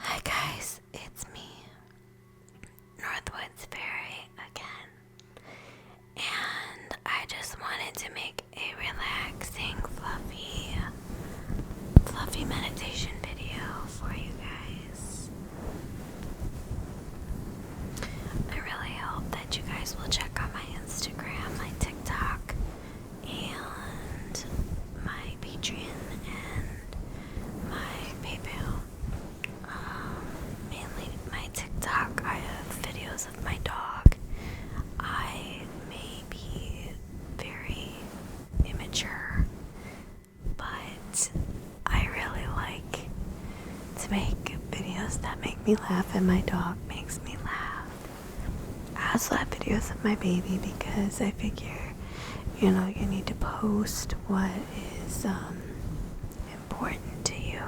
Hi guys, it's me, Northwoods Fairy again, and I just wanted to make a relaxing, fluffy meditation video for you guys. I really hope that you guys will check out my Instagram, my TikTok, and my Patreon and my PayPal. Mainly my TikTok, I have videos of my dog. I may be very immature, but I really like to make videos that make me laugh, and my dog makes me laugh. I also have videos of my baby because I figure, you need to post what is important to you,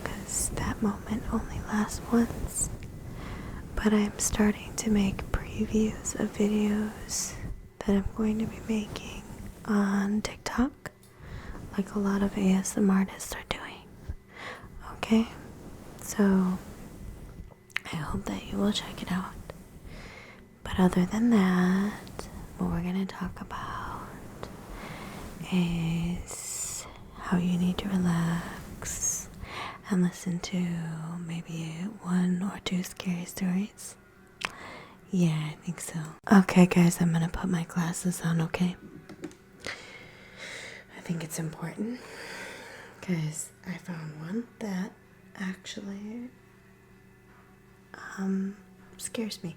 because that moment only lasts once. But I'm starting to make previews of videos that I'm going to be making on TikTok, like a lot of ASMR artists are doing. Okay? So I hope that you will check it out. But other than that, what we're going to talk about is how you need to relax and listen to maybe 1 or 2 scary stories. Yeah, I think so. Okay, guys, I'm gonna put my glasses on, okay? I think it's important because I found one that actually scares me.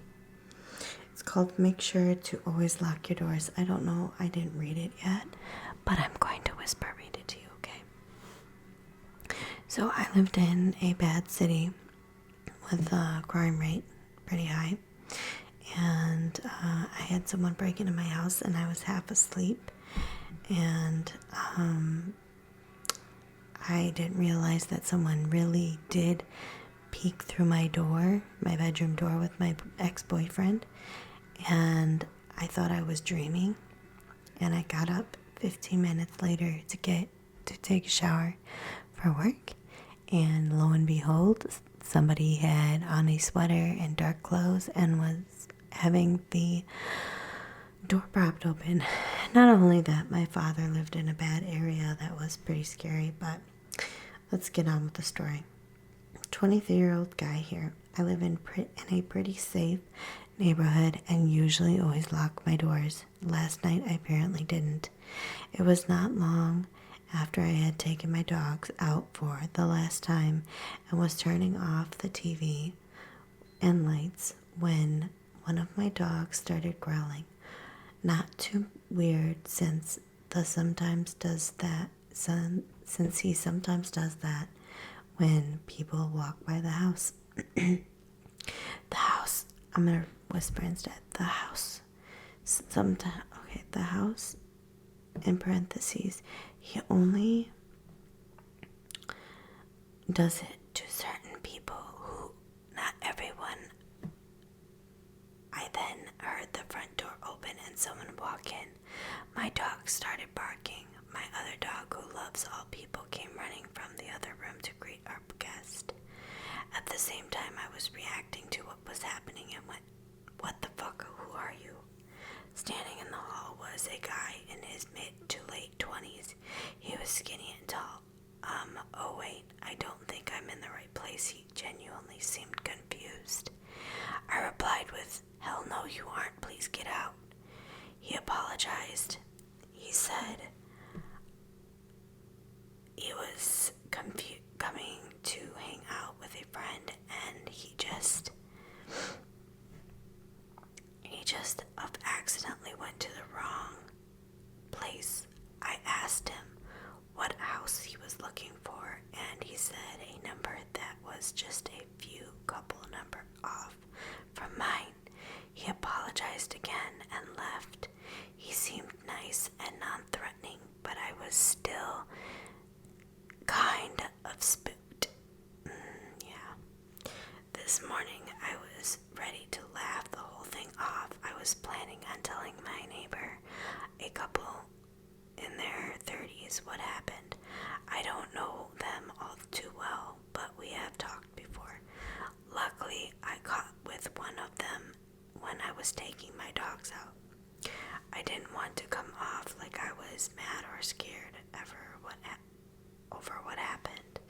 It's called Make Sure to Always Lock Your Doors. I don't know, I didn't read it yet, but I'm going to whisper read it to you, okay? So I lived in a bad city with a crime rate pretty high, and I had someone break into my house and I was half asleep, and I didn't realize that someone really did peek through my bedroom door with my ex-boyfriend, and I thought I was dreaming, and I got up 15 minutes later to take a shower for work, and lo and behold, somebody had on a sweater and dark clothes and was having the door propped open. Not only that, my father lived in a bad area that was pretty scary, but let's get on with the story. 23-year-old guy here. I live in a pretty safe neighborhood and usually always lock my doors. Last night I apparently didn't. It was not long after I had taken my dogs out for the last time and was turning off the TV and lights when one of my dogs started growling. Not too weird since he sometimes does that when people walk by the house. The house. I'm gonna whisper instead. The house. The house, in parentheses, he only does it to certain people who, not everyone. I then heard the front door open and someone walk in. My dog started barking. My other dog, who loves all people, came running from the other room to greet our guest. At the same time, I was reacting to what was happening and went, "What the fuck? Who are you?" Standing in the hall was a guy in his mid to late 20s. He was skinny and tall. Oh wait, I don't think I'm in the right place. He genuinely seemed confused. I replied with, "Hell no, you aren't. Please get out." He apologized. He said he was coming to hang out with a friend, and he just accidentally went to the wrong place. I asked him what house he was looking for, and he said a number that was just a few couple number off from mine. He apologized again and left. He seemed nice and non-threatening, but I was still kind of spooked. Yeah. This morning I was ready to laugh the whole thing off. I was planning on telling my neighbor, a couple in their 30s, what happened. I don't know them all too well, but we have talked before. want to come off like I was mad or scared over what happened.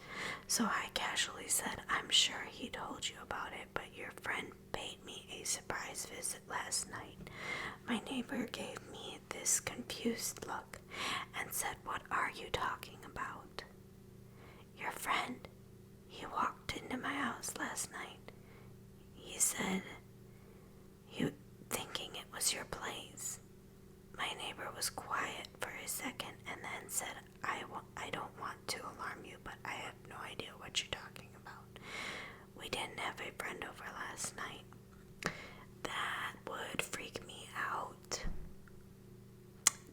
So I casually said, I'm sure he told you about it, but your friend paid me a surprise visit last night. My neighbor gave me this confused look and said, what are you talking about? Your friend, he walked into my house last night. He said, you thinking it was your place. My neighbor was quiet for a second and then said, I don't want to alarm you, but I have no idea what you're talking about. We didn't have a friend over last night. That would freak me out.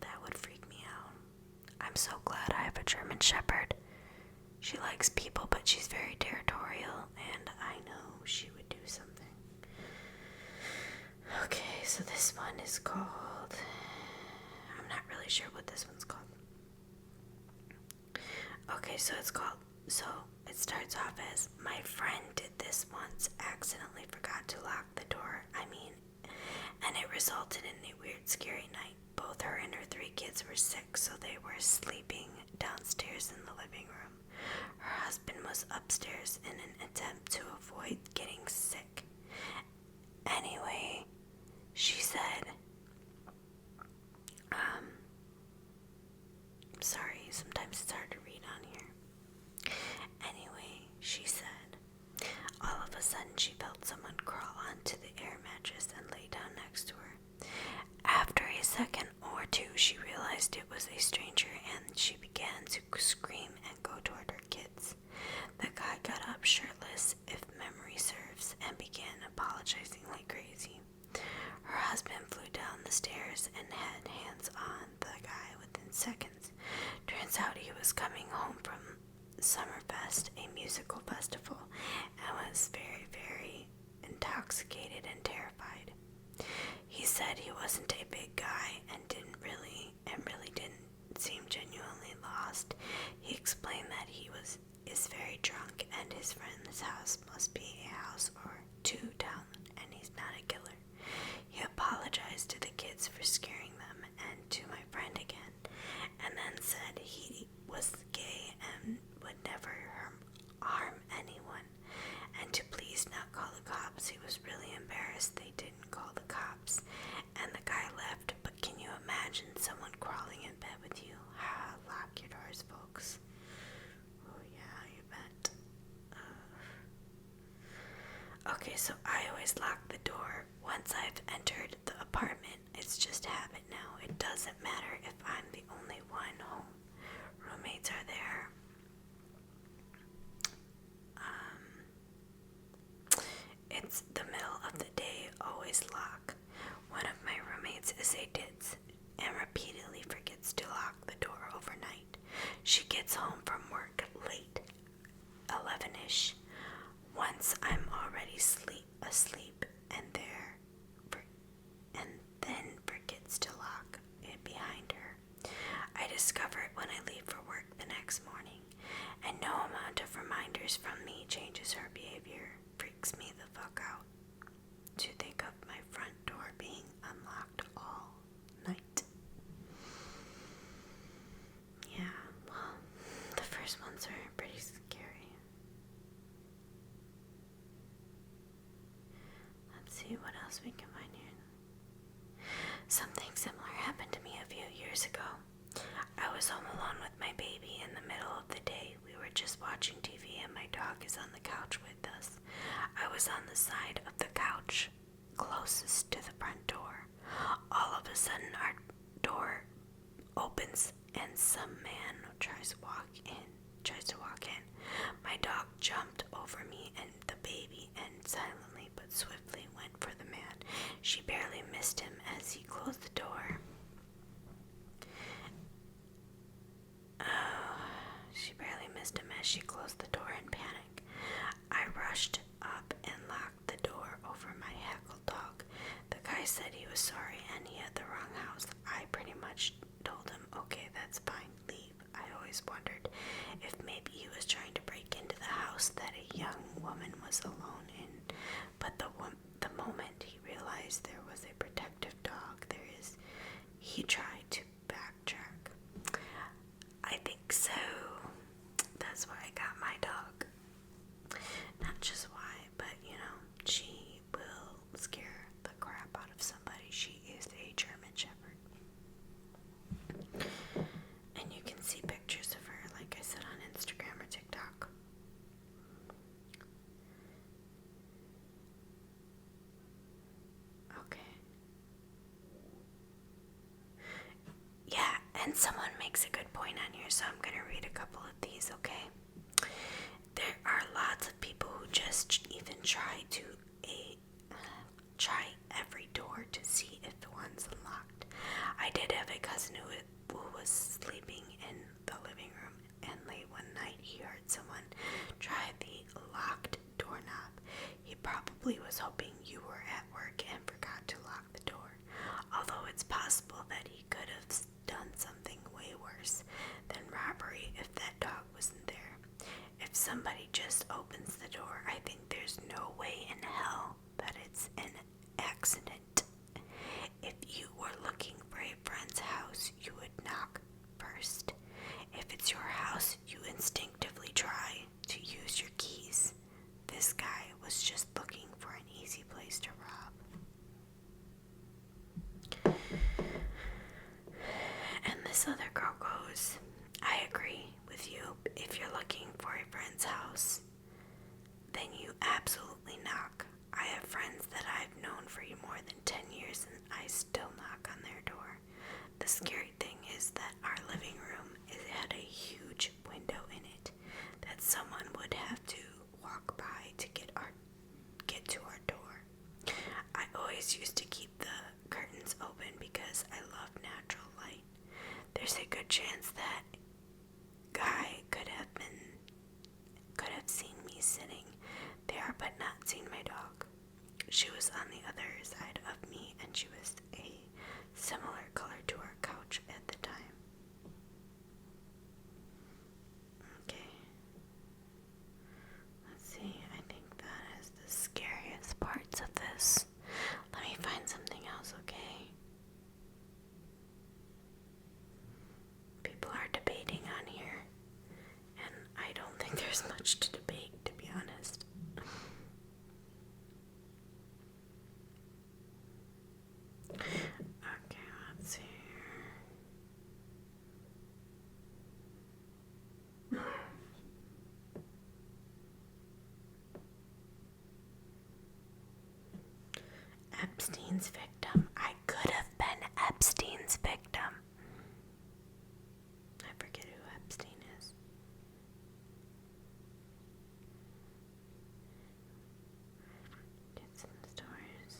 That would freak me out. I'm so glad I have a German Shepherd. She likes people, but she's very territorial, and I know she would do something. Okay, so this one is called... I'm not really sure what this one's called. Okay, so it starts off as, my friend did this once, accidentally forgot to lock the door, and it resulted in a weird, scary night. Both her and her 3 kids were sick, so they were sleeping downstairs in the living room. Her husband was upstairs in an attempt to avoid getting sick. Anyway, she said, sorry, sometimes it's hard to read on here. Anyway, she said, all of a sudden she felt someone crawl onto the air mattress and lay down next to her. After a second or two, she realized it was a stranger and she began to scream and go toward her kids. The guy got up shirtless, if memory serves, and began apologizing like crazy. Her husband flew down the stairs and had hands on the guy within seconds. Turns out he was coming home from Summerfest, a musical festival, and was very, very intoxicated and terrified. He said he wasn't a big guy and really didn't seem genuinely lost. He explained that he is very drunk and his friend's house must be a house or 2 down and he's not a killer. He apologized to the kids for scaring them and to my friend again, and then said he was gay and would never harm anyone, and to please not call the cops. He was really embarrassed they didn't call the cops, and the guy left. But can you imagine someone crawling in bed with you? Lock your doors, folks. Oh yeah, you bet. Okay, so I always lock the door once I've entered the apartment. It's just habit now. It doesn't matter if I'm the only one home. Roommates are there. It's the middle of the day, always lock. One of my roommates is a ditz and repeatedly forgets to lock the door overnight. She gets home from work late, 11ish. Once I'm already asleep and then forgets to lock it behind her. I discover it when I leave for work the next morning, and no amount of reminders from me changes her behavior. Freaks me the fuck out to think of my front door being unlocked all night. Yeah, well, the first ones are pretty scary. Let's see what else we can find here. Something similar happened to me a few years ago. I was home alone with my baby in the middle of the day. We were just watching TV and my dog is on the couch with us. I was on the side of the couch closest to the front door. All of a sudden our door opens and some man tries to walk in. My dog jumped over me and the baby and silently but swiftly went for the man. She barely missed him as he closed the door. She closed the door in panic. I rushed up and locked the door over my heckled dog. The guy said he was sorry and he had the wrong house. I pretty much told him, okay, that's fine, leave. I always wondered if maybe he was trying to break into the house that a young woman was alone in. But the moment he realized there was a protective dog, he tried And someone makes a good point on here, so I'm going to read a couple of these, okay? There are lots of people who just even try every door to see if the one's unlocked. I did have a cousin who was sleeping in the living room, and late one night he heard someone try the locked doorknob. He probably was hoping you were at work and forgot to lock the door, although it's possible that he could have done something way worse than robbery if that dog wasn't there. If somebody just opens the door, I think there's no way in hell that it's an accident. If you were looking for a friend's house, you would knock first. If it's your house, you instinctively try to use your keys. This guy was just looking for an easy place to rob. And this other girl goes, I agree with you. If you're looking for a friend's house, then you absolutely knock. I have friends that I've known for more than 10 years and I still knock on their door. The scary thing is that our living room had a huge window in it that someone would have to walk by to get to our door. I always used to keep the curtains open because I love natural light. There's a good chance that guy could have seen me sitting there but not seen my dog. She was on the other side of me and she was a similar color to our couch at the time. Okay. Let's see, I think that is the scariest parts of this. Let me find something else, okay? People are debating on here, and I don't think there's much to debate, to be honest. Okay, let's see here. Epstein's victim. I could have been Epstein's victim. I forget who Epstein is. Get some stories.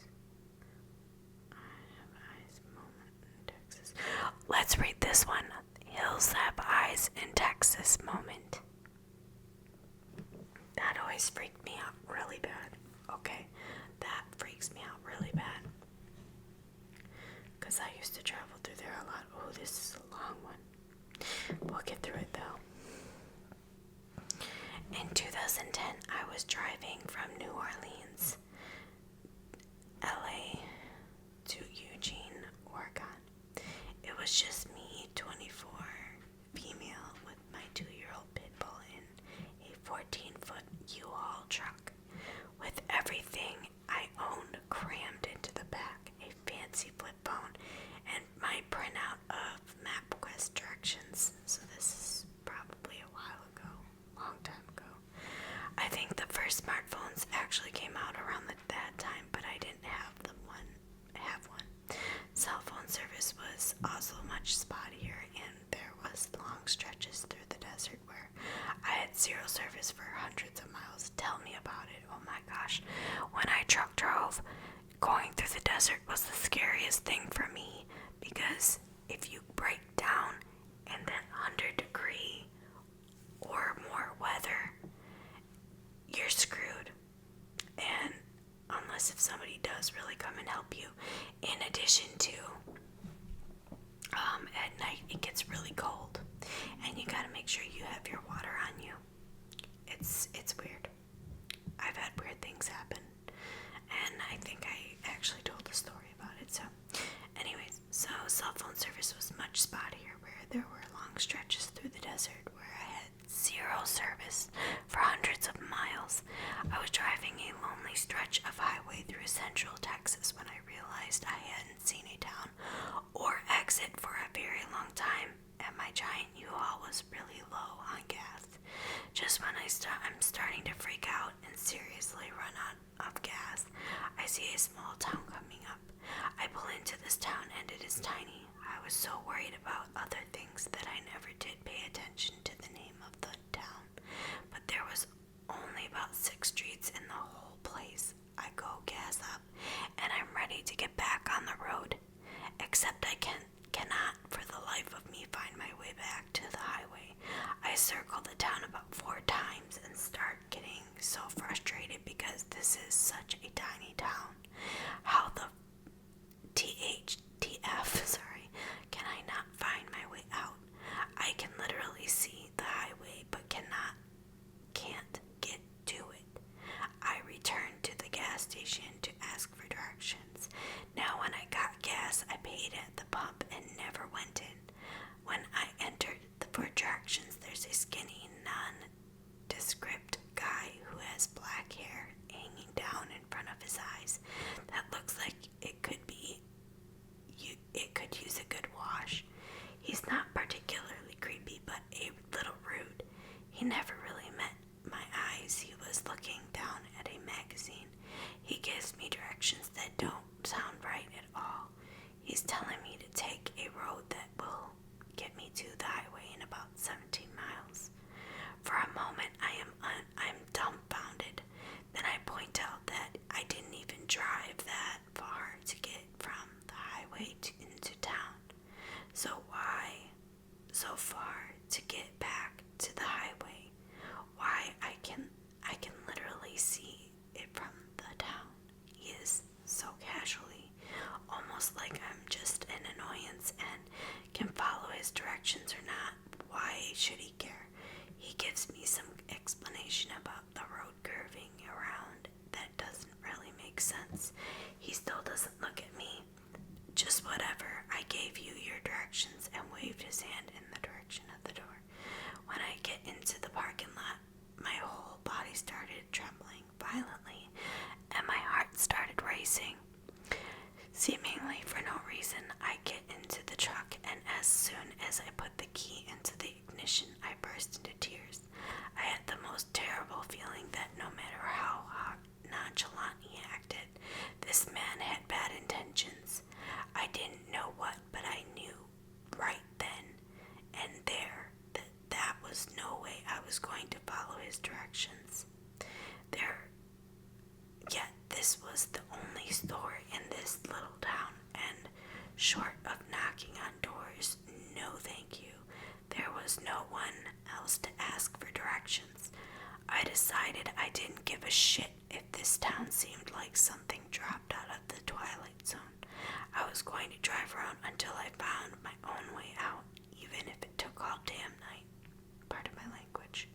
I have eyes moment in Texas. Let's read this one. Hills have eyes in Texas moment. That always freaked me out really bad. Okay, that freaks me out really bad. Because I used to travel through there a lot. Oh, this is a long one. We'll get through it though. In 2010, I was driving from New Orleans, LA, to Eugene, Oregon. It was just me, 24, female, with my 2-year-old pit bull in a 14-foot U-Haul truck, with everything I owned crammed into the back, a fancy flip phone, and my printout of MapQuest directions. So this is probably a while ago, long time ago. I think the first smartphones actually came out around that time, but I didn't have one. Cell phone service was also much spottier, and there was long stretches through the desert where I had zero service for hundreds of miles. Tell me about it. Oh my gosh. When I truck drove, going through the desert was the scariest thing for me, because if you break down in that 100-degree or more weather, you're screwed. And unless if somebody does really come and help you. In addition to, at night it gets really cold, and you gotta make sure you have your water on you. It's weird. I've had weird things happen, and I think I actually told a story about it. So, anyways, so cell phone service was much spottier, where there were long stretches through the desert where I had zero service for hundreds of miles. I was driving a lonely stretch of highway through central Texas when I realized I hadn't seen a town or exit for a very long time, and my giant U-Haul was really low on gas. Just when I'm starting to freak out and seriously run out of gas, I see a small town coming up. I pull into this town and it is tiny. I was so worried about other things his directions or not. Why should he care? He gives me some explanation about the road curving around that doesn't really make sense. He still doesn't look at me. Just whatever. I gave you your directions and waved his hand in the direction of the door. When I get into the parking lot, my whole body started trembling violently and my heart started racing. Seemingly for no reason, I get into the truck, and as soon as I put the key into the ignition, I burst into tears. I had the most terrible feeling that no matter how nonchalant he acted, this man had bad intentions. I didn't know what, but I knew right then and there that that was no way I was going to follow his directions. Yet this was the only store in this little town, and short of knocking on doors, no thank you, there was no one else to ask for directions. I decided I didn't give a shit if this town seemed like something dropped out of the Twilight Zone. I was going to drive around until I found my own way out, even if it took all damn night. Pardon my language.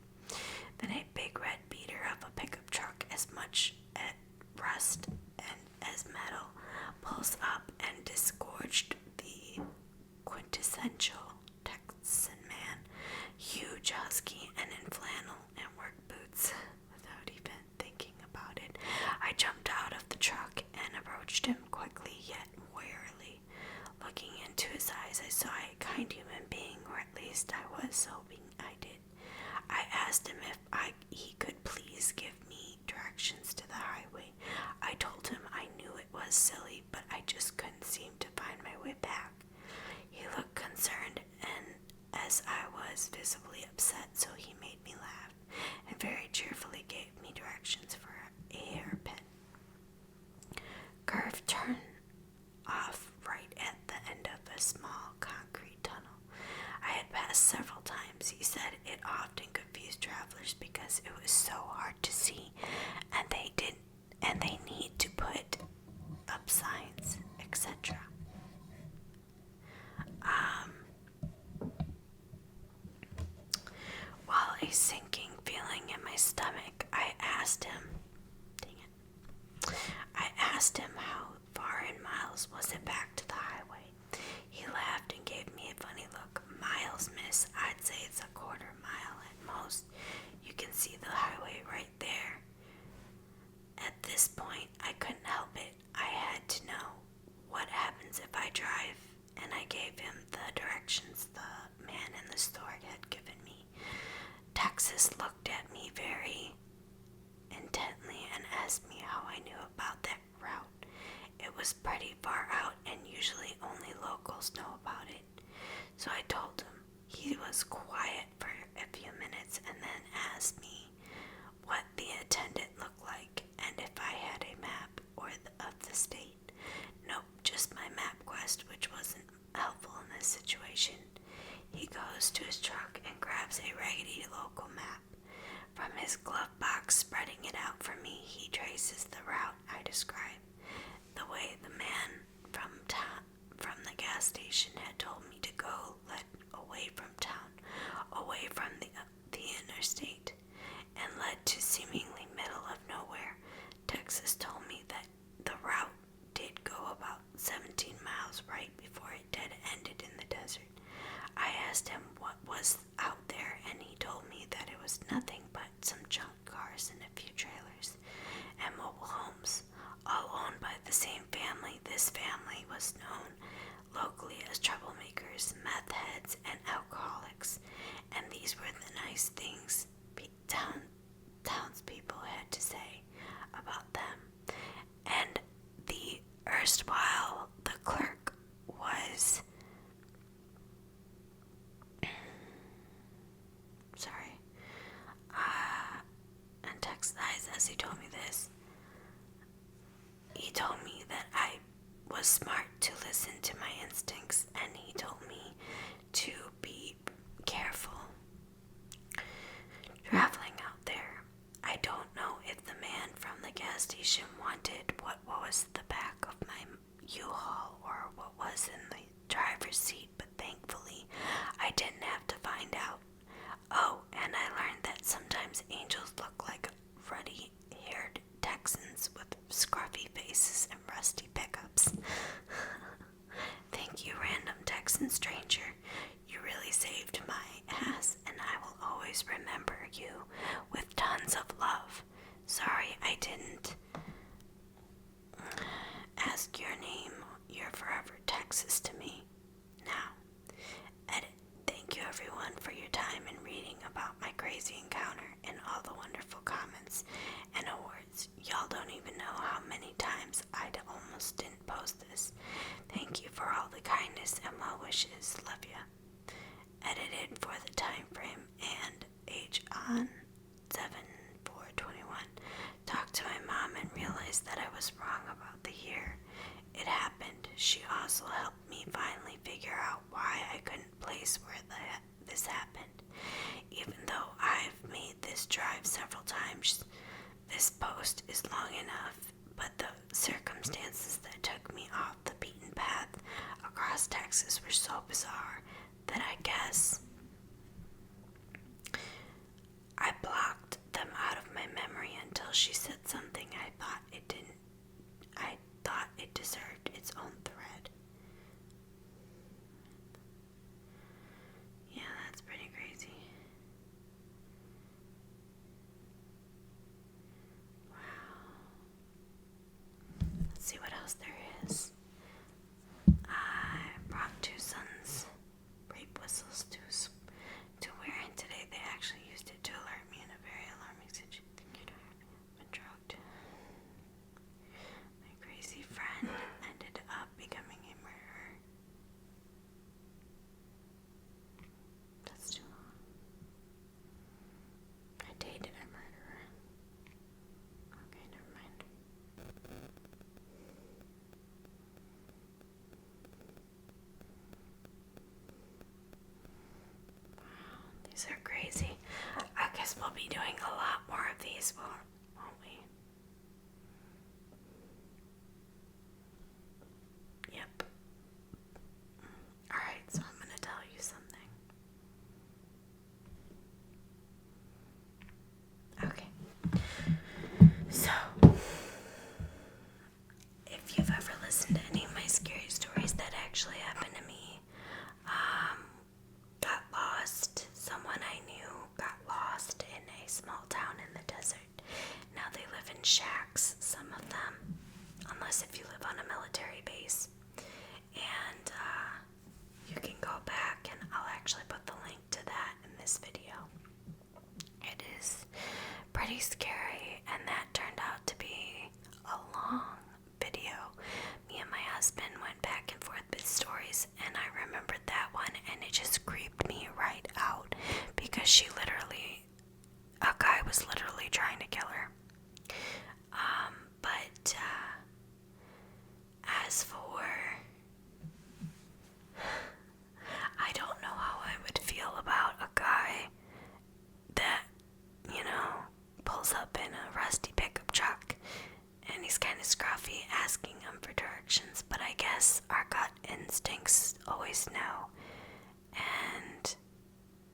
Then a big red beater of a pickup truck, as much at rust and as metal, pulls up and disgorged the quintessential Texan man, huge, husky, and in flannel and work boots. Without even thinking about it, I jumped out of the truck and approached him quickly yet warily. Looking into his eyes, I saw a kind human being, or at least I was hoping I did. I asked him if he could please give me directions to the highway. I told him I knew it was silly, but I just couldn't seem to find my way back. He looked concerned, and as I was visibly upset, so he made me laugh and very cheerfully gave me directions for a hairpin curved turn off right at the end of a small concrete tunnel. I had passed several times. He said it often confused travelers because it was so hard to see, and they need to put up signs, etc. While a sinking feeling in my stomach, I asked him how far in miles was it back to the highway. He laughed and gave me a funny look. Miles, miss, I'd say it's a quarter mile at most. You can see the highway right there. At this point, I couldn't help it. I had to know what happens if I drive, and I gave him the directions the man in the store had given me. Texas looked at me very intently and asked me how I knew about that route. It was pretty far out, and usually only locals know about it. So I told him. He was quiet for a few minutes and then asked me what the attendant looked like and if I had a map of the state. Nope, just my MapQuest, which wasn't helpful in this situation. He goes to his truck and grabs a raggedy local map. From his glove box, spreading it out for me, he traces the route I described. The way the man from the gas station had told me to go led away from town, away from the interstate, and led to seemingly middle of nowhere. Texas told me that the route did go about 17 miles right before it dead ended in the desert. I asked him what was out there, and he told me that it was nothing but some junk cars and a few trailers and mobile homes, all owned by the same family. This family was known locally as troublemakers, meth heads, and alcoholics, and these were the nice things townspeople had to say about them. And the erstwhile the clerk was and Tex eyes as he told me this. He told me that I was smart to listen to my instincts, and he told me to be careful traveling out there. I don't know if the man from the gas station wanted what was the back of my U-Haul or what was in the driver's seat, but thankfully didn't ask your name, your forever Texas to me. Now, edit. Thank you everyone for your time and reading about my crazy encounter and all the wonderful comments and awards. Y'all don't even know how many times I almost didn't post this. Thank you for all the kindness and well wishes. Love ya. Edited for the time frame and age on 7/4/21. Talked to my mom and realized that I was wrong about the year it happened. She also helped me finally figure out why I couldn't place where this happened. Even though I've made this drive several times, this post is long enough, but the circumstances that took me off the beaten path across Texas were so bizarre that I guess I blocked them out of my memory until she said something I thought it deserved its own thread. Yeah, that's pretty crazy. Wow. Let's see what else there is. I brought two sons rape whistles to wear, and today they actually used it to alert me in a very alarming situation. Been drugged. My crazy friend ended up becoming a murderer. That's too long. I dated a murderer. Okay, never mind. These are crazy. I guess we'll be doing a lot more of these, won't we? Yep. Alright, so I'm gonna tell you something. Okay. So, if you've ever listened to any of my scary stories that actually happened to me, got lost. Someone I knew got lost in a small town in the desert. Now they live in shacks, some of them, unless if you live on a military base. And you can go back, and I'll actually put the link to that in this video. It is pretty scary, and that turned out to be a long video. Me and my husband went back and forth with stories, and I remembered that one, and it just creeped me right out because a guy was literally trying to kill her. But as for, I don't know how I would feel about a guy that, pulls up in a rusty pickup truck and he's kind of scruffy asking him for directions, but I guess our gut instincts always know, and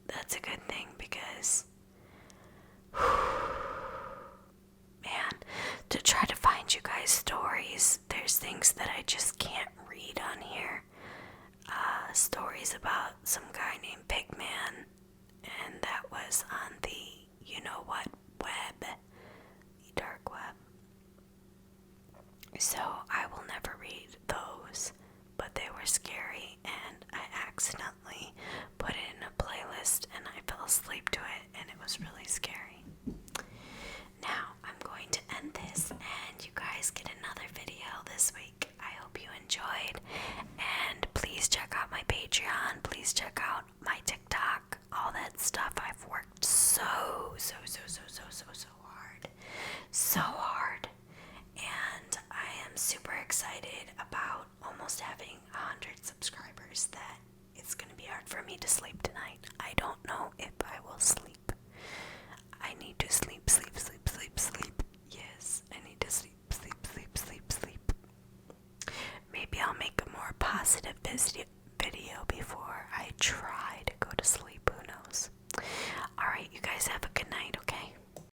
that's a good thing because, man, to try to find you guys stories, there's things that I just can't read on here. Stories about some guy named Pigman, and that was on the you-know-what web, the dark web. So I will never read those, but they were scary, and I accidentally put it in a playlist and I fell asleep to it, and it was really scary. Now I'm going to end this, and you guys get another video this week. I hope you enjoyed, and please check out my Patreon, please check out my TikTok, all that stuff. I've worked so hard, and I am super excited about almost having 100 subscribers that it's going to be hard for me to sleep tonight. I don't know if I will sleep. I need to sleep. Yes, I need to sleep. Maybe I'll make a more positive video before I try